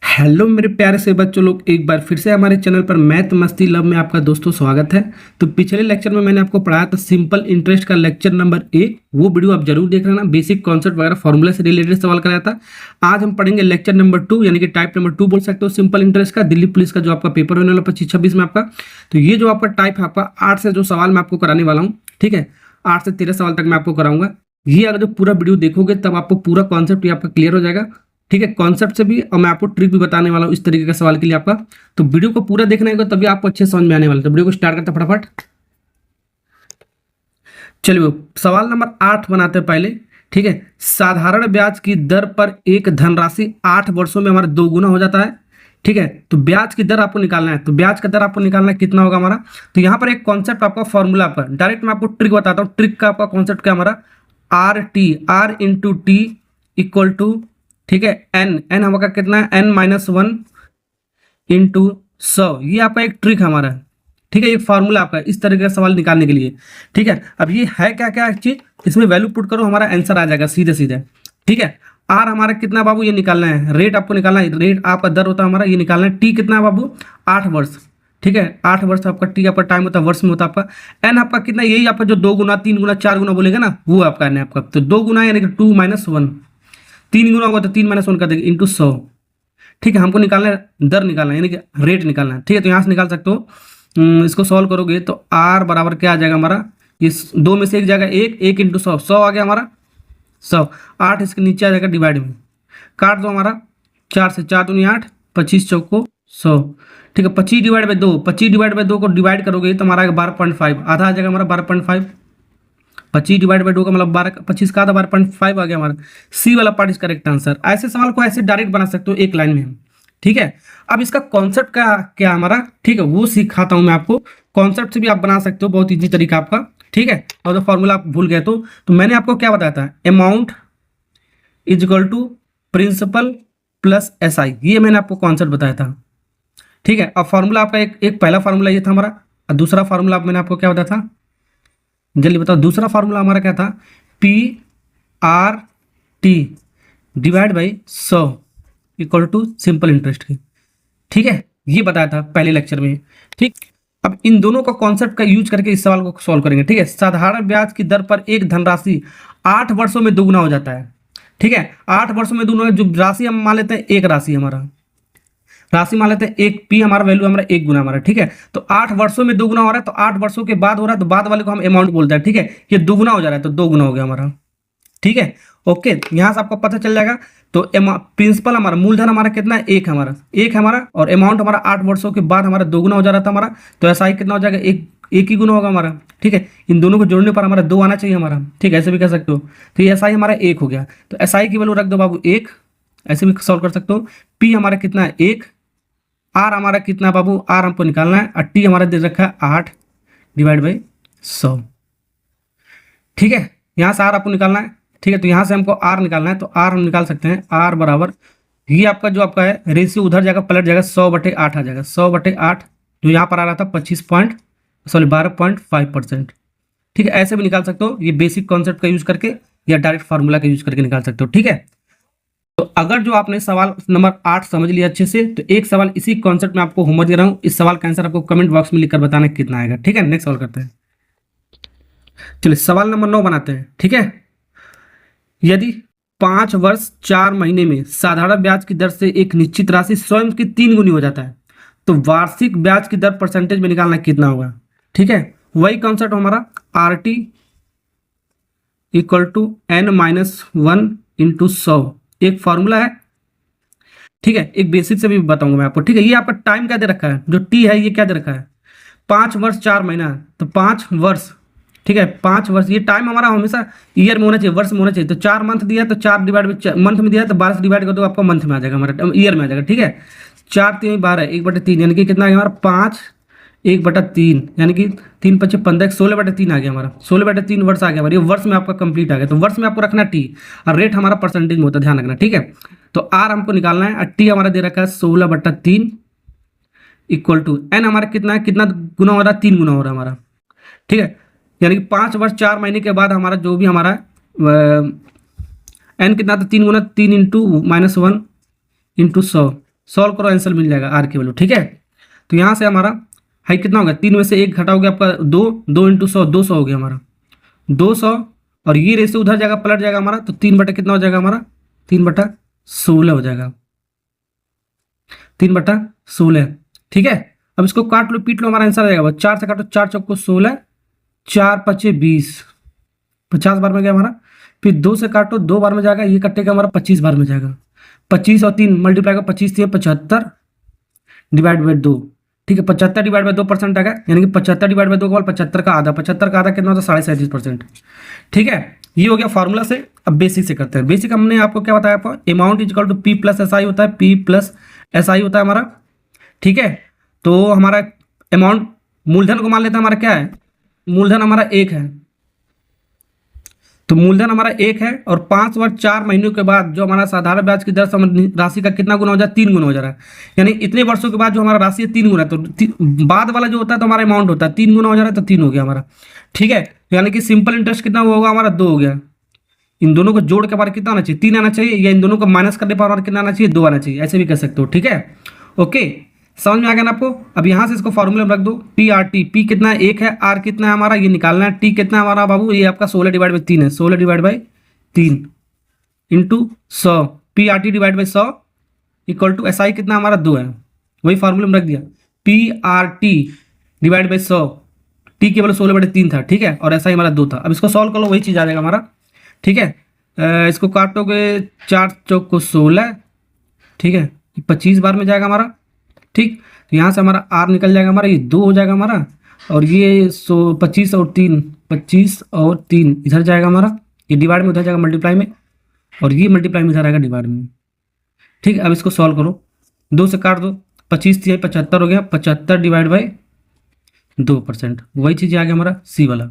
Hello मेरे प्यारे से बच्चों लोग, एक बार फिर से हमारे चैनल पर मैथ मस्ती लव में आपका दोस्तों स्वागत है। तो पिछले लेक्चर में मैंने आपको पढ़ाया था सिंपल इंटरेस्ट का लेक्चर नंबर 1। वो वीडियो आप जरूर देख लेना। बेसिक कॉन्सेप्ट वगैरह फॉर्मूला से रिलेटेड सवाल कराया था। आज हम पढ़ेंगे लेक्चर नंबर 2, यानी कि टाइप नंबर 2 बोल सकते हो सिंपल इंटरेस्ट का, दिल्ली पुलिस का जो आपका पेपर होने वाला 25-26 में आपका। तो ये जो आपका टाइप है आपका 8 से जो सवाल मैं आपको कराने वाला हूँ, ठीक है, 8 से 13 सवाल तक मैं आपको कराऊंगा। ये अगर जो पूरा वीडियो देखोगे तब आपको पूरा कॉन्सेप्ट ये आपका क्लियर हो जाएगा, ठीक है, कॉन्सेप्ट से भी। और मैं आपको ट्रिक भी बताने वाला हूँ इस तरीके के सवाल के लिए आपका। तो वीडियो को पूरा देखना होगा तभी आपको अच्छे समझ में आने वाला है। तो वीडियो को स्टार्ट करते हैं फटाफट। चलिए सवाल नंबर 8 बनाते हैं पहले, ठीक है। साधारण ब्याज की दर पर एक धनराशि 8 वर्षों में हमारा 2 गुना हो जाता है, ठीक है। तो ब्याज की दर आपको निकालना है। तो ब्याज का दर आपको निकालना है कितना होगा हमारा। तो यहाँ पर एक कॉन्सेप्ट आपका फॉर्मूला पर डायरेक्ट मैं आपको ट्रिक बताता हूँ। ट्रिक का आपका कॉन्सेप्ट क्या हमारा, R into T equal to, ठीक है, एन हमारा कितना है, n-1 इंटू 100। ये आपका एक ट्रिक हमारा है, ठीक है। ये फार्मूला आपका इस तरह का सवाल निकालने के लिए, ठीक है। अब ये है क्या क्या चीज, इसमें वैल्यू पुट करो, हमारा आंसर आ जाएगा सीधे सीधे, ठीक है। आर हमारा कितना बाबू, ये निकालना है, रेट आपको निकालना है, रेट आपका दर होता है हमारा, ये निकालना है। टी कितना है बाबू, 8 वर्ष, ठीक है, 8 वर्ष आपका टी आपका टाइम होता है, वर्ष में होता है आपका। एन आपका कितना, यही आपका जो 2 गुना 3 गुना 4 गुना बोलेगा ना, वो आपका एन है आपका। तो 2 गुना यानी कि 2-1, 3 गुना होगा तो 3-1 कर देंगे इंटू 100, ठीक है। हमको निकालना है दर, निकालना है यानी कि रेट निकालना है, ठीक है। तो यहाँ से निकाल सकते हो। इसको सॉल्व करोगे तो आर बराबर क्या आ जाएगा हमारा, इस 2 में से एक जाएगा 1 इंटू 100, 100 आ गया हमारा 100। 8 इसके नीचे आ जाएगा डिवाइड में, काट दो हमारा 4 से, 4 दूनी 8, 25 चौको 100, ठीक है। 25 डिवाइड बाई 2, 25 डिवाइड बाई 2 को डिवाइड करोगे तो हमारा 12.5, आधा आ जाएगा हमारा 12.5। 25 डिवाइड बाई 2 का मतलब 12, 25 का आधा 12.5 आ गया हमारा। सी वाला पार्ट इज करेक्ट आंसर। ऐसे सवाल को ऐसे डायरेक्ट बना सकते हो एक लाइन में, ठीक है। अब इसका कॉन्सेप्ट का क्या हमारा, ठीक है, वो सिखाता हूं मैं आपको। कॉन्सेप्ट से भी आप बना सकते हो, बहुत इजी तरीका आपका, ठीक है। और जो फॉर्मूला आप भूल गए तो मैंने आपको क्या बताया था, amount is equal to principal plus SI, ये मैंने आपको कॉन्सेप्ट बताया था, ठीक है। अब फॉर्मूला आपका एक पहला फॉर्मूला ये था हमारा, और दूसरा फॉर्मूला मैंने आपको क्या बताया था, जल्दी बताओ। दूसरा फार्मूला हमारा क्या था, PRT divide by 100 equal to simple interest की, ठीक है। ये बताया था पहले लेक्चर में, ठीक। अब इन दोनों का कॉन्सेप्ट का यूज करके इस सवाल को सॉल्व करेंगे, ठीक है। साधारण ब्याज की दर पर एक धनराशि 8 वर्षों में दोगुना हो जाता है, ठीक है। 8 वर्षों में दोगुना, जो राशि हम मान लेते हैं, एक राशि हमारा, राशि मान लेते हैं एक, पी हमारा वैल्यू हमारा 1 गुना हमारा, ठीक है। तो 8 वर्षों में 2 गुना हो रहा है, तो 8 वर्षों के बाद हो रहा है, तो बाद वाले को हम अमाउंट बोलते हैं, ठीक है। ये 2 गुना हो जा रहा है तो 2 गुना हो गया हमारा, ठीक है। ओके, यहां से आपको पता चल जाएगा। तो प्रिंसिपल हमारा, मूलधन हमारा कितना है, एक हमारा, और अमाउंट हमारा 8 वर्षों के बाद हमारा 2 गुना हो जा रहा था हमारा। तो ऐसा ही कितना हो जाएगा, एक ही गुना होगा हमारा, ठीक है। इन दोनों को जोड़ने पर हमारा 2 आना चाहिए हमारा, ठीक है, ऐसे भी कह सकते हो। तो ये SI हमारा 1 हो गया, तो SI की वैल्यू रख दो बाबू 1, ऐसे भी सॉल्व कर सकते हो। P हमारा कितना है 1, आर हमारा कितना बाबू, आर हमको निकालना है, और टी हमारा दे रखा है 8 डिवाइड बाई 100, ठीक है। यहाँ से आर आपको निकालना है, ठीक है। तो यहाँ से हमको आर निकालना है, तो आर हम निकाल सकते हैं, आर बराबर, ये आपका जो आपका है रेशियो उधर जाएगा, पलट जाएगा, 100/8 आ जाएगा, 100/8, जो यहाँ पर आ रहा था 12.5%, ठीक है। ऐसे भी निकाल सकते हो, ये बेसिक कॉन्सेप्ट का यूज करके या डायरेक्ट फार्मूला का यूज करके निकाल सकते हो, ठीक है। तो अगर जो आपने सवाल नंबर 8 समझ लिया अच्छे से, तो एक सवाल इसी कॉन्सेप्ट में आपको होमवर्क दे रहा हूं, इस सवाल का आंसर आपको कमेंट बॉक्स में लिखकर बताना कितना आएगा, ठीक है। नेक्स्ट सवाल करते हैं। चलिए सवाल नंबर 9 बनाते हैं, ठीक है। यदि 5 वर्ष 4 महीने में साधारण ब्याज की दर से एक निश्चित राशि स्वयं की 3 गुनी हो जाता है, तो वार्षिक ब्याज की दर परसेंटेज में निकालना कितना होगा, ठीक है। वही कॉन्सेप्ट हमारा, RT equal to n-1 into 100, एक फॉर्मूला है, ठीक है। एक बेसिक से भी बताऊंगा मैं आपको, ठीक है। ये आपका टाइम क्या दे रखा है, जो टी है ये क्या दे रखा है, 5 वर्ष 4 महीना, तो 5 वर्ष, ठीक है, 5 वर्ष। ये टाइम हमारा हमेशा ईयर में होना चाहिए, वर्ष में होना चाहिए। तो 4 मंथ दिया है, तो 4 डिवाइड में मंथ में दिया है, तो 12 से डिवाइड कर दो, आपका मंथ में आ जाएगा, हमारा ईयर में आ जाएगा, ठीक है। 4×3 = 12, 1/3, यानी कि कितना आ गया हमारा 5, 1/3, यानी कि 3×5 = 15, 16/3 आ गया हमारा, 16/3 वर्ष आ गया हमारा। ये वर्ष में आपका कंप्लीट आ गया। तो वर्ष में आपको रखना टी, और रेट हमारा परसेंटेज में होता है, ध्यान रखना, ठीक है। तो आर हमको निकालना है, और टी हमारा दे रखा है 16/3 इक्वल टू एन हमारा कितना है, कितना गुना हो रहा है, 3 गुना हो रहा है हमारा, ठीक है। यानी कि 5 वर्ष 4 महीने के बाद हमारा जो भी हमारा एन कितना था, 3 गुना, 3 इंटू -1 इंटू 100, सॉल्व करो, आंसर मिल जाएगा आर की वैल्यू। ठीक है, तो यहाँ से हमारा हाई कितना हो गया, 3 में से 1 घटा हो गया आपका 2, 2 इंटू 100, 200 हो गया हमारा 200, और ये रेशो उधर जाएगा, पलट जाएगा हमारा, तो 3 बटा कितना हो जाएगा हमारा, 3/16 हो जाएगा, 3/16। ठीक है, अब इसको काट लो पीट लो, हमारा आंसर आ जाएगा 4 से काटो, 4 चौको 16, 4 पचे 20, 50 बार में गया हमारा। फिर 2 से काटो, 2 बार में जाएगा, ये कटेगा हमारा 25 बार में जाएगा। 25 और 3 मल्टीप्लाई का 25 थी 75 डिवाइड बाई 2। ठीक है, 75 डिवाइड बाई 2% आएगा, यानी कि 75 डिवाइड बाई 2 का 75 का आधा, 75 का आधा कितना होता है 37.5%। ठीक है, ये हो गया फॉर्मूला से। अब बेसिक से करते हैं। बेसिक हमने आपको क्या बताया, आपको amount is equal to P plus S I होता है, पी प्लस एस आई होता है हमारा। ठीक है, तो हमारा अमाउंट मूलधन को मान लेते हैं, हमारा क्या है, मूलधन हमारा 1 है, तो मूलधन हमारा 1 है, और 5 वर्ष 4 महीनों के बाद जो हमारा साधारण ब्याज की दर से राशि का कितना गुना हो जाए, 3 गुना हो जा रहा है, यानी इतने वर्षों के बाद जो हमारा राशि है 3 गुना, तो बाद वाला जो होता है तो हमारा अमाउंट होता है 3 गुना हो जा रहा है, तो 3 हो गया हमारा। ठीक है, यानी कि सिंपल इंटरेस्ट कितना होगा हमारा, 2 हो गया। इन दोनों को जोड़ के हमारा कितना आना चाहिए, 3 आना चाहिए, या इन दोनों को माइनस करने पर हमारा कितना आना चाहिए, 2 आना चाहिए, ऐसे भी कर सकते हो। ठीक है, ओके, समझ में आ गया ना आपको। अब यहाँ से इसको फॉर्मूले में रख दो, पी आर टी, पी कितना है 1 है, आर कितना है हमारा ये निकालना है, टी कितना है हमारा बाबू, ये आपका 16 डिवाइड बाई 3 है, 16 divide by 3 into 100, P R T divide by 100 equal to S I कितना हमारा 2 है, वही फॉर्मूले में रख दिया, P R T divide by 100, T केवल 16/3 था। ठीक है, और एस आई हमारा 2 था। अब इसको सॉल्व कर लो, वही चीज़ आ जाएगा हमारा। ठीक है, इसको काटोगे 4 चौक को 16, ठीक है, 25 बार में जाएगा हमारा। ठीक, तो यहाँ से हमारा आर निकल जाएगा हमारा, ये 2 हो जाएगा हमारा, और ये 25 और 3, 25 और 3 इधर जाएगा हमारा, ये डिवाइड में उधर जाएगा मल्टीप्लाई में, और ये मल्टीप्लाई में इधर आएगा डिवाइड में। ठीक है, अब इसको सॉल्व करो, 2 से काट दो, 25 थी 75 हो गया, 75 डिवाइड बाई 2%, वही चीज़ आ गया हमारा सी वाला।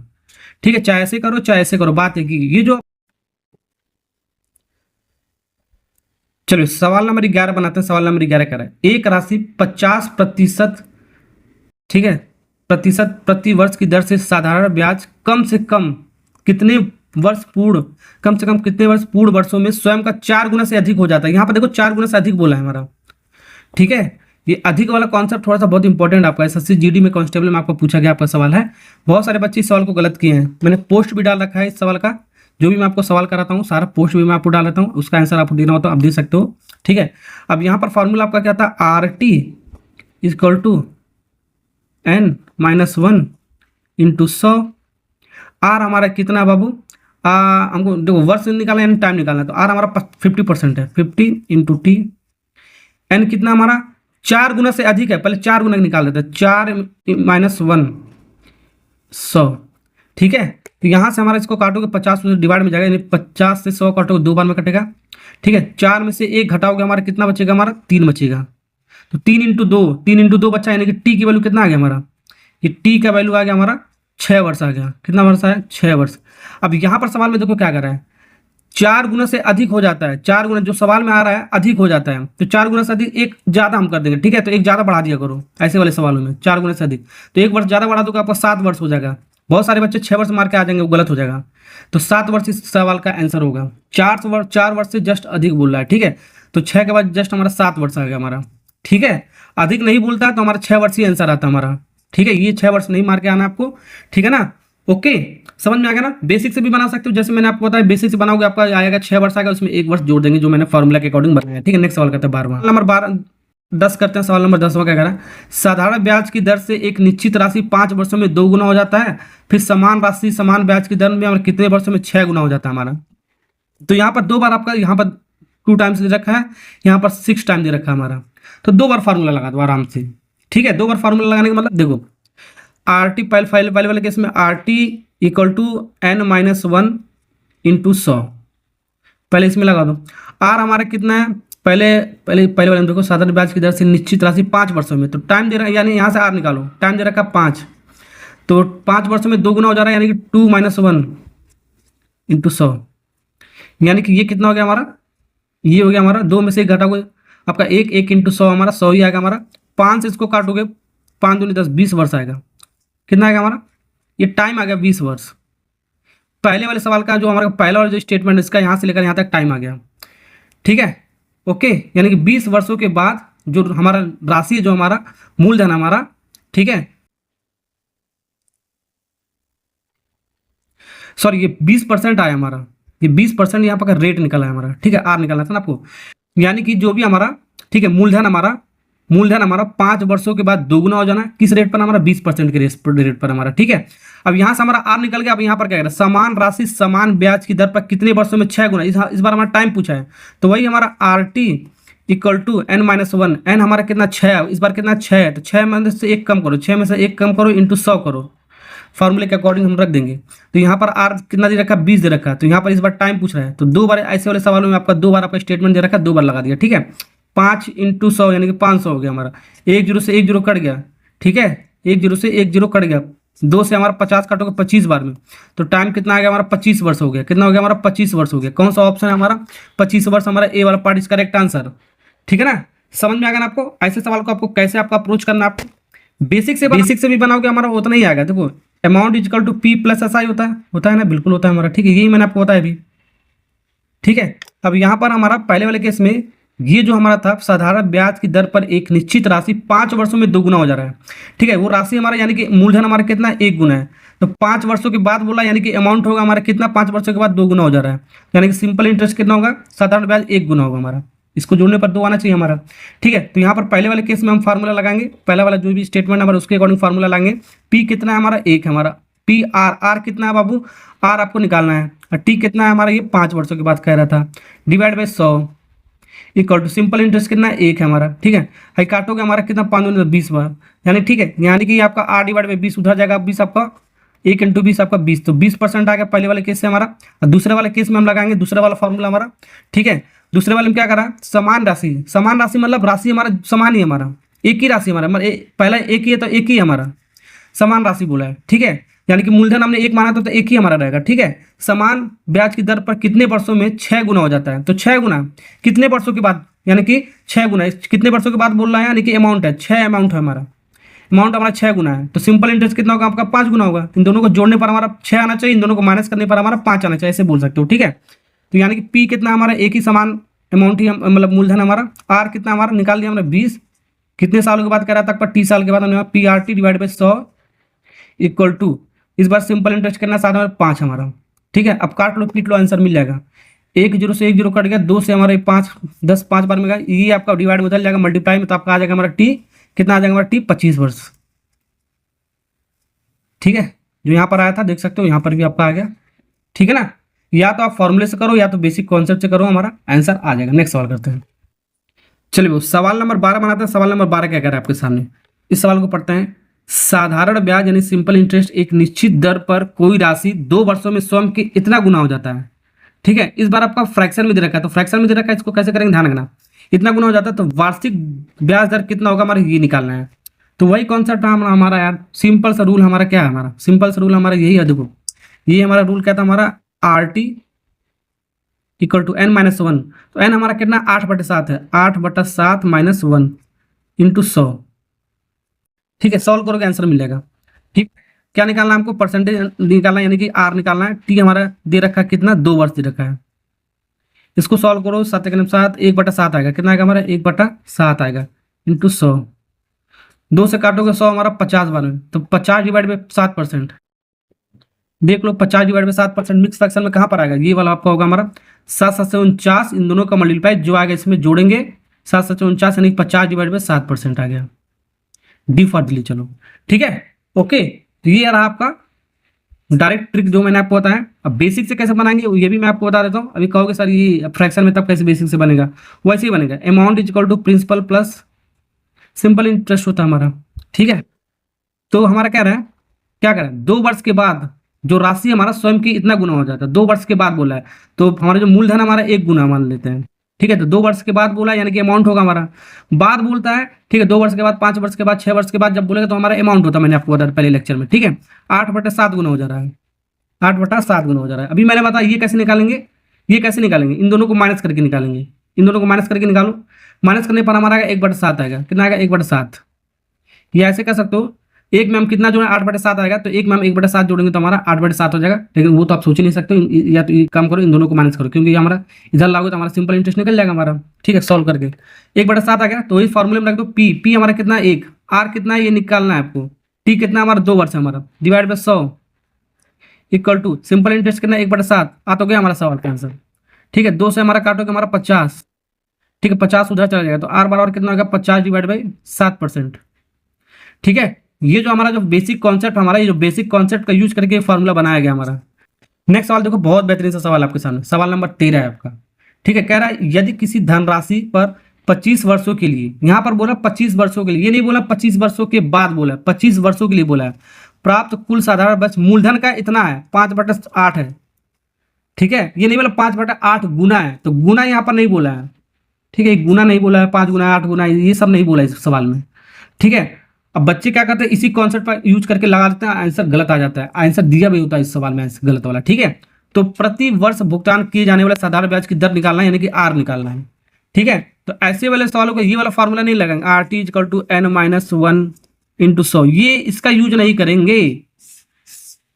ठीक है, चाहे ऐसे करो चाहे ऐसे करो, बात है कि ये जो, चलो सवाल नंबर 11 बनाते हैं। सवाल नंबर 11 कह रहा है एक राशि 50%, ठीक है, प्रतिशत प्रति वर्ष की दर से साधारण ब्याज कम से कम कितने वर्ष पूर्ण, कम से कम कितने वर्ष पूर्ण वर्षों में स्वयं का 4 गुना से अधिक हो जाता है। यहाँ पर देखो 4 गुना से अधिक बोला है हमारा। ठीक है, ये अधिक वाला कॉन्सेप्ट थोड़ा सा बहुत इंपॉर्टेंट आपका एसएससी जीडी में कांस्टेबल में आपको पूछा गया आपका सवाल है। बहुत सारे बच्चे इस सवाल को गलत किए हैं, मैंने पोस्ट भी डाल रखा है इस सवाल का, जो भी मैं आपको सवाल कराता हूँ सारा पोस्ट भी मैं आपको डाल देता हूँ, उसका आंसर आपको देना हो तो आप दे सकते हो। ठीक है, अब यहाँ पर फॉर्मूला आपका क्या था, R T equal to n-1 into 100। R हमारा कितना है बाबू, हमको देखो वर्ष निकालना है, टाइम निकालना है, तो आर हमारा 50% है, 50 इंटू टी। एन कितना हमारा 4 गुना से अधिक है, पहले 4 गुना निकाल देते हैं, 4 - 1 100। ठीक है, तो यहाँ से हमारा इसको काटोगे 50 डिवाइड में जाएगा, यानी 50 से 100 काटोगे 2 बार में कटेगा। ठीक है, 4 में से 1 घटाओगे हमारा कितना बचेगा, हमारा 3 बचेगा, तो 3 इंटू 2, 3 इंटू 2 बचा, यानी कि टी की वैल्यू कितना आ गया हमारा, ये टी का वैल्यू आ गया हमारा 6 वर्ष आ गया। कितना वर्ष आया, 6 वर्ष। अब यहाँ पर सवाल में देखो क्या कर रहा है, 4 गुना से अधिक हो जाता है, 4 गुना जो सवाल में आ रहा है अधिक हो जाता है, तो 4 गुना से अधिक एक ज़्यादा हम कर देंगे। ठीक है, तो एक ज़्यादा बढ़ा दिया करो ऐसे वाले सवालों में, 4 गुना से अधिक, तो 1 वर्ष ज़्यादा बढ़ा दो आपका 7 वर्ष हो जाएगा। बहुत सारे बच्चे 6 वर्ष मार के आ जाएंगे, वो गलत हो जाएगा, तो 7 वर्ष इस सवाल का आंसर होगा। 4 वर्ष से जस्ट अधिक बोल रहा है। ठीक है, तो 6 के बाद जस्ट हमारा 7 वर्ष आ गया हमारा। ठीक है, अधिक नहीं बोलता है तो हमारा 6 वर्ष ही आंसर आता हमारा। ठीक है, ये 6 वर्ष नहीं मार के आना आपको। ठीक है ना, ओके, समझ में आ गया ना। बेसिक से भी बना सकते हो, जैसे मैंने आपको बताया बेसिक से बनाओगे आपका आएगा 6 वर्ष आएगा, उसमें 1 वर्ष जोड़ देंगे जो मैंने फॉर्मूला के अकॉर्डिंग बनाया। ठीक है, नेक्स्ट सवाल करते हैं 12वां। नंबर 10 करते हैं। सवाल नंबर 10वां क्या कह रहा है, साधारण ब्याज की दर से एक निश्चित राशि 5 वर्षों में 2 गुना हो जाता है, फिर समान राशि समान ब्याज की दर में और कितने वर्षों में 6 गुना हो जाता है हमारा। तो यहाँ पर 2 बार आपका, यहाँ पर 2 टाइम्स दे रखा है, यहाँ पर 6 टाइम दे रखा है हमारा, तो 2 बार फार्मूला लगा दो आराम से। ठीक है, 2 बार फार्मूला लगाने का मतलब देखो, आर टी पहले वाले केस में R T equal to n-1 into 100, पहले इसमें लगा दो। आर हमारा कितना है, पहले वाले में देखो, साधारण ब्याज की दर से निश्चित राशि 5 वर्षों में, तो टाइम दे रहा है, यानी यहाँ से आर निकालो, टाइम दे रखा 5, तो 5 वर्षों में 2 गुना हो जा रहा है, यानी कि 2 - 1 इंटू 100, यानी कि ये कितना हो गया हमारा, ये हो गया हमारा 2 में से 1 घटाओगे आपका 1 इंटू 100 हमारा 100 ही आएगा हमारा। 5 से इसको काटोगे, 5 दूनी 10, 20 वर्ष आएगा। कितना आएगा हमारा, ये टाइम आ गया 20 वर्ष। पहले वाले सवाल का जो हमारा पहला वाला जो स्टेटमेंट इसका यहाँ से लेकर यहाँ तक टाइम आ गया। ठीक है, ओके, यानी कि 20 वर्षों के बाद जो हमारा राशि, जो हमारा मूलधन हमारा, ठीक है, सॉरी ये 20% आया हमारा, ये 20% यहाँ पर का रेट निकला है हमारा, ठीक है, आर निकलना था ना आपको। यानी कि जो भी हमारा, ठीक है, मूलधन हमारा 5 वर्षों के बाद दोगुना हो जाना, किस रेट पर हमारा 20% के रेट पर हमारा, ठीक है। अब यहाँ से हमारा आर निकल गया। अब यहाँ पर क्या करें, समान राशि समान ब्याज की दर पर कितने वर्षों में 6 गुना, इस बार हमारा टाइम पूछा है, तो वही हमारा R T equal to n-1, N हमारा कितना 6 है, इस बार कितना 6 है, तो 6 में से 1 कम करो, 6 में से 1 कम करो इंटू 100 करो, फॉर्मूले के अकॉर्डिंग हम रख देंगे। तो यहाँ पर आर कितना दे रखा है, 20 दे रखा है, तो यहाँ पर इस बार टाइम पूछ रहा है, तो 2 बार ऐसे वाले सवालों में आपका 2 बार आपका स्टेटमेंट दे रखा है, 2 बार लगा दिया, ठीक है। 5 इंटू 100 यानी कि 500 हो गया हमारा, 1 जीरो से 1 जीरो कट गया, ठीक है, 1 जीरो से 1 जीरो कट गया, 2 से हमारा 50 काटोगे 25 बार में, तो टाइम कितना आ गया हमारा 25 वर्ष हो गया। कितना हो गया हमारा 25 वर्ष हो गया। कौन सा ऑप्शन है हमारा 25 वर्ष, हमारा ए वाला पार्ट इज करेक्ट आंसर, ठीक है ना। समझ में आ गया ना आपको, ऐसे सवाल को आपको कैसे आपका अप्रोच करना, आपको बेसिक से भी बनाओगे हमारा उतना ही आएगा। देखो amount is equal to P plus S I होता है ना, बिल्कुल होता है हमारा, ठीक है, यही मैंने आपको बताया अभी, ठीक है। अब यहाँ पर हमारा पहले वाले केस में ये जो हमारा था, साधारण ब्याज की दर पर एक निश्चित राशि 5 वर्षों में 2 गुना हो जा रहा है, ठीक है। वो राशि हमारा यानी कि मूलधन हमारा कितना 1 गुना है, तो 5 वर्षों के बाद बोला, यानी कि अमाउंट होगा हमारा कितना 5 वर्षों के बाद 2 गुना हो जा रहा है, यानी कि सिंपल इंटरेस्ट कितना होगा, साधारण ब्याज 1 गुना होगा हमारा, इसको जोड़ने पर 2 आना चाहिए हमारा, ठीक है। तो यहाँ पर पहले वाले केस में हम फार्मूला लगाएंगे, पहला वाला जो भी स्टेटमेंट हमारा उसके अकॉर्डिंग फार्मूला लाएंगे। पी कितना है हमारा 1 हमारा, पी आर कितना है बाबू, आर आपको निकालना है, और टी कितना है हमारा, ये 5 वर्षों के बाद कह रहा था, divide by 100 equal to simple interest कितना है 1 है हमारा, ठीक है। हाई काटोगे हमारा कितना 5 20 बार, यानी ठीक है, यानी कि आपका आर डिवाइड बाई 20 उधर जाएगा 20 आपका 1 इंटू 20 आपका 20, तो 20% आ गया पहले वाले केस से हमारा। और दूसरे वाले केस में हम लगाएंगे दूसरा वाला फॉर्मूला हमारा, ठीक है। दूसरे वाले में क्या करा, समान राशि मतलब राशि हमारा समान ही हमारा, एक ही राशि हमारा, पहला एक ही है तो एक ही हमारा समान राशि बोला है, ठीक है। यानी कि मूलधन हमने 1 माना था तो 1 ही हमारा रहेगा, ठीक है। समान ब्याज की दर पर कितने वर्षों में 6 गुना हो जाता है, तो 6 गुना कितने वर्षों के बाद, यानी कि 6 गुना कितने वर्षों के बाद बोल रहा है, यानी कि अमाउंट है 6, अमाउंट है हमारा, अमाउंट हमारा 6 गुना है, तो सिंपल इंटरेस्ट कितना होगा आपका 5 गुना होगा। इन दोनों को जोड़ने पर हमारा 6 आना चाहिए, इन दोनों को माइनस करने पर हमारा 5 आना चाहिए, ऐसे बोल सकते हो, ठीक है। तो यानी कि पी कितना हमारा एक ही समान अमाउंट ही मतलब मूलधन हमारा, आर कितना हमारा निकाल दिया हमने 20, कितने सालों के बाद कह रहा था आपका 30 साल के बाद हमने P R T divide by 100 equal to, इस बार सिंपल इंटरेस्ट करना साथ में 5 हमारा, ठीक है। अब काट लो पीट लो आंसर मिल जाएगा, 1 जीरो से 1 जीरो कट गया, 2 से हमारे 5 10 5 बार में गया, ये आपका डिवाइड में बदल जाएगा मल्टीप्लाई में, तो आपका आ जाएगा हमारा टी कितना आ जाएगा हमारा टी 25 वर्ष, ठीक है। जो यहाँ पर आया था देख सकते हो, यहाँ पर भी आपका आ गया, ठीक है ना। या तो आप फॉर्मूले से करो या तो बेसिक कॉन्सेप्ट से करो, हमारा आंसर आ जाएगा। नेक्स्ट सवाल करते हैं, चलिए सवाल नंबर 12 बनाते हैं। सवाल नंबर 12 क्या कह रहा है आपके सामने, इस सवाल को पढ़ते हैं। साधारण ब्याज यानी सिंपल इंटरेस्ट एक निश्चित दर पर कोई राशि 2 वर्षों में स्वयं के इतना गुना हो जाता है, ठीक है। इस बार आपका फ्रैक्शन में दे रखा है, तो फ्रैक्शन में दे रखा है, इसको कैसे करेंगे ध्यान रखना, इतना गुना हो जाता है, तो वार्षिक ब्याज दर कितना होगा हमारा ये निकालना है। तो वही कॉन्सेप्ट हमारा यार, सिंपल सा रूल हमारा क्या है, हमारा सिंपल सा रूल हमारा यही है। देखो ये हमारा रूल क्या था हमारा, R T equal to n-1, तो n हमारा कितना 8/7 है, 8/7 माइनस 1 इंटू 100, ठीक है। सॉल्व करोगे आंसर मिल जाएगा, ठीक। क्या निकालना है हमको, परसेंटेज निकालना है, यानी कि आर निकालना है। टी हमारा दे रखा है कितना 2 वर्ष दे रखा है, इसको सॉल्व करो 7 के 7 1/7 आएगा, कितना आएगा हमारा 1/7 आएगा इंटू 100, 2 से काटोगे 100 हमारा 50 बार में, तो 50 डिवाइड बाई 7%, देख लो 50 डिवाइड बाई 7%, मिक्स फ्रैक्शन में कहाँ पर आएगा, ये वाला आपका होगा हमारा 7 से 49, इन दोनों का मल्टीप्लाई जो आएगा इसमें जोड़ेंगे, 7 से 49 यानी 50 डिवाइड बाई 7% आ गया, डी फॉर दिल्ली। चलो ठीक है, ओके। तो ये रहा आपका डायरेक्ट ट्रिक जो मैंने आपको बताया। अब बेसिक से कैसे बनाएंगे ये भी मैं आपको बता देता हूँ। अभी कहोगे सर ये फ्रैक्शन में तब कैसे बेसिक से बनेगा, वैसे ही बनेगा। Amount is equal to principal plus simple interest होता है हमारा, ठीक है। तो हमारा क्या रहा है, क्या करें 2 वर्ष के बाद जो राशि हमारा स्वयं की इतना गुना हो जाता है, 2 वर्ष के बाद बोला है, तो हमारा जो मूलधन हमारा 1 गुना मान लेते हैं, ठीक है। तो 2 वर्ष के बाद बोला यानी कि अमाउंट होगा हमारा, बाद बोलता है, ठीक है। 2 वर्ष के बाद, 5 वर्ष के बाद, 6 वर्ष के बाद जब बोलेगा तो हमारा अमाउंट होता है, मैंने आपको बताया पहले लेक्चर में, ठीक है। 8/7 गुना हो जा रहा है, 8/7 गुना हो जा रहा है। अभी मैंने बताया ये कैसे निकालेंगे, ये कैसे निकालेंगे, इन दोनों को माइनस करके निकालेंगे, इन दोनों को माइनस करके निकालो, माइनस करने पर हमारा आएगा 1/7 आएगा, कितना आएगा 1/7। ये ऐसे कर सकते हो एक में हम कितना जोड़े 8/7 आएगा, तो एक में हम 1/7 जोड़ेंगे तो हमारा 8/7 हो जाएगा। लेकिन वो तो आप सोच ही नहीं सकते, या तो ये काम करो, इन दोनों को माइनस करो, क्योंकि ये हमारा इधर लागू तो हमारा सिंपल इंटरेस्ट निकल जाएगा हमारा। ठीक है, सॉल्व करके 1/7 आ गया, तो इस फॉर्मूले में रख दो पी हमारा कितना 1, आर कितना है ये निकालना है आपको, टी कितना हमारा 2 वर्ष है हमारा, divide by 100 equal to simple interest कितना 1/7 आ तो गया हमारा सवाल का आंसर। ठीक है, 2 से हमारा काटोगे हमारा 50। ठीक है, 50 उधर चला जाएगा, तो आर बराबर कितना होगा 50 डिवाइड बाई 7%। ठीक है, ये जो हमारा जो बेसिक कॉन्सेप्ट हमारा, ये जो बेसिक कॉन्सेप्ट का यूज करके फॉर्मूला बनाया गया हमारा। नेक्स्ट सवाल देखो, बहुत बेहतरीन सा सवाल आपके सामने, सवाल नंबर 13 है आपका। ठीक है, कह रहा है यदि किसी धनराशि पर 25 वर्षों के लिए, यहां पर बोला 25 वर्षों के लिए, ये नहीं बोला 25 वर्षों के बाद, बोला 25 वर्षों के लिए बोला है, प्राप्त कुल साधारण ब्याज मूलधन का इतना है 5/8 है। ठीक है, ये नहीं बोला 5/8 गुना है, तो गुना यहाँ पर नहीं बोला है। ठीक है, गुना नहीं बोला है, 5 गुना 8 गुना ये सब नहीं बोला इस सवाल में। ठीक है, अब बच्चे क्या करते हैं, इसी कॉन्सेप्ट पर यूज करके लगा देते हैं, आंसर गलत आ जाता है, आंसर दिया भी होता है इस सवाल में आंसर गलत वाला। ठीक है, तो प्रति वर्ष भुगतान किए जाने वाले साधारण ब्याज की दर निकालना है, यानी कि आर निकालना है। ठीक है, तो ऐसे वाले सवालों को ये वाला फॉर्मूला नहीं लगाएंगे, R T equal to n-1 into 100, ये इसका यूज नहीं करेंगे।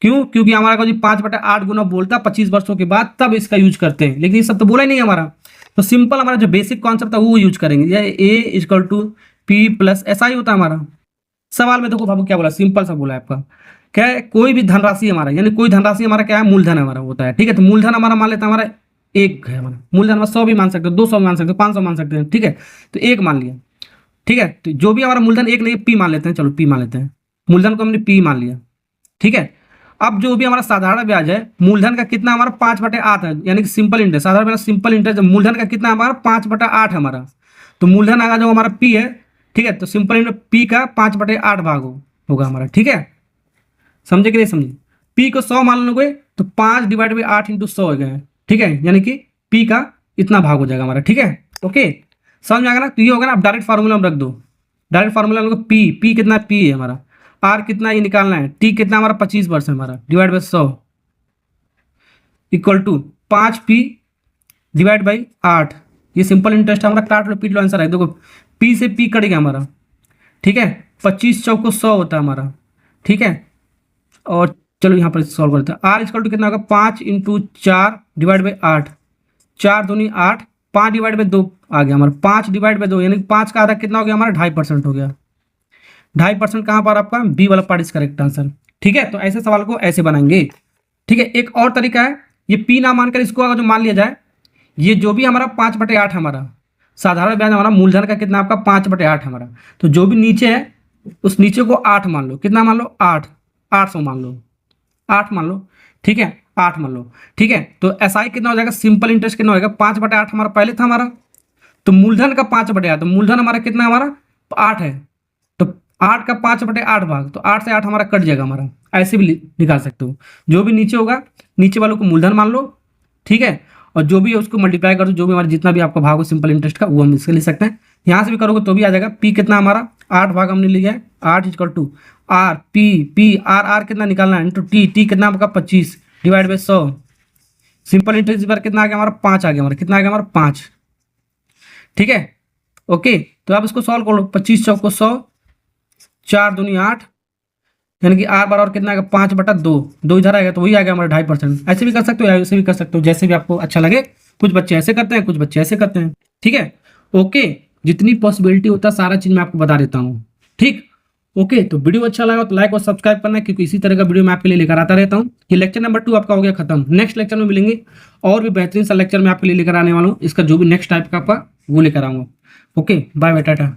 क्यों? क्योंकि हमारा को 5/8 गुना बोलता 25 वर्षों के बाद, तब इसका यूज करते हैं, लेकिन ये सब तो बोला ही नहीं हमारा। तो सिंपल हमारा जो बेसिक कॉन्सेप्ट था वो यूज करेंगे, ये ए इक्वल टू पी प्लस ऐसा ही होता है हमारा। सवाल में देखो बाबू क्या बोला, सिंपल सा बोला है आपका, क्या है, कोई भी धनराशि हमारा, यानी कोई धनराशि हमारा क्या है, मूलधन हमारा होता है। ठीक है, तो मूलधन हमारा मान लेता है हमारा 1 है हमारा मूलधन, हमारा 100 भी मान सकते हो, 200 मान सकते हो, 500 मान सकते हैं। ठीक है, तो 1 मान लिया। ठीक है, तो जो भी हमारा मूलधन 1 नहीं, पी मान लेते हैं, चलो पी मान लेते हैं, मूलधन को हमने पी मान लिया। ठीक है, अब जो भी हमारा साधारण ब्याज है, मूलधन का कितना हमारा 5/8 है, यानी कि सिंपल इंटरेस्ट, साधारण ब्याज सिंपल इंटरेस्ट मूलधन का कितना हमारा 5/8 हमारा, तो मूलधन आगा जो हमारा पी है। ठीक है, तो सिंपल इंटरेस्ट पी का 5/8 भाग होगा हमारा। ठीक है, समझे कि नहीं समझे, पी को 100 मान लोगे तो 5 डिवाइड बाई 8 इंटू 100 हो गया। ठीक है, यानी कि पी का इतना भाग हो जाएगा हमारा। ठीक है, ओके, समझ में आएगा ना, तो ये होगा ना, आप डायरेक्ट फार्मूला में रख दो, डायरेक्ट फार्मूला में पी कितना पी है हमारा, आर कितना ये निकालना है, टी कितना हमारा 25 वर्ष है हमारा, divide by 100 equal to 5p divide by 8। ये सिंपल इंटरेस्ट हमारा, काट लो पीट लो, आंसर है। देखो पी से पी कट गया हमारा। ठीक है, 25 चौको 100 होता है हमारा। ठीक है, और चलो यहाँ पर सॉल्व करते हैं, आर इक्वल टू कितना होगा 5 इंटू 4 डिवाइड बाई 8, 4 दूनी 8, 5 डिवाइड बाई 2 आ गया हमारा, 5 डिवाइड बाई 2 यानी 5 का आधा कितना हो गया हमारा 2.5% हो गया। 2.5% कहाँ पर आपका बी वाला पार्ट इज करेक्ट आंसर। ठीक है, तो ऐसे सवाल को ऐसे बनाएंगे। ठीक है, एक और तरीका है, ये पी ना मानकर इसको अगर जो मान लिया जाए, ये जो भी हमारा 5/8 हमारा साधारण ब्याज हमारा मूलधन का कितना आपका 5/8 हमारा, तो जो भी नीचे है उस नीचे को 8 मान लो, कितना मान लो 800 मान लो, 8 मान लो। ठीक है, 8 मान लो। ठीक है, तो एसआई कितना हो जाएगा, सिंपल इंटरेस्ट कितना होगा 5/8 हमारा पहले था हमारा, तो मूलधन का 5/8, तो मूलधन हमारा कितना हमारा 8 है, तो 8 का 5/8 भाग, तो 8 से 8 हमारा कट जाएगा हमारा, ऐसे भी निकाल सकते हो। जो भी नीचे होगा नीचे वालों को मूलधन मान लो। ठीक है, और जो भी है उसको मल्टीप्लाई कर दो, जो भी हमारा जितना भी आपका भाग हो सिंपल इंटरेस्ट का वो हम इसके लिख सकते हैं। यहाँ से भी करोगे तो भी आ जाएगा, पी कितना हमारा 8 भाग हमने लिया है, 8 equal to R P R कितना निकालना है इंटू टी कितना आपका 25 डिवाइड बाई 100, सिंपल इंटरेस्ट पर कितना आ गया हमारा 5 आ गया हमारा, कितना आ गया हमारा 5। ठीक है, ओके, तो आप इसको सॉल्व कर लो, 25 चौको 100, 4 दूनी 8, यानी कि आर बराबर कितना आएगा 5/2, 2 इधर आएगा तो वही आ गया हमारा 2.5%। ऐसे भी कर सकते हो, ऐसे भी कर सकते हो, जैसे भी आपको अच्छा लगे। कुछ बच्चे ऐसे करते हैं, कुछ बच्चे ऐसे करते हैं। ठीक है, ओके, जितनी पॉसिबिलिटी होता है सारा चीज मैं आपको बता देता हूँ। ठीक, ओके, तो वीडियो अच्छा लगा तो लाइक और सब्सक्राइब करना, क्योंकि इसी तरह का वीडियो मैं आपके लिए लेकर आता रहता हूँ। ये लेक्चर नंबर 2 आपका हो गया खत्म, नेक्स्ट लेक्चर में मिलेंगे और भी बेहतरीन सा लेक्चर मैं आपके लिए लेकर आने वाला हूँ। इसका जो भी नेक्स्ट टाइप का आपका वो लेकर आऊँगा। Okay, bye bye, Tata.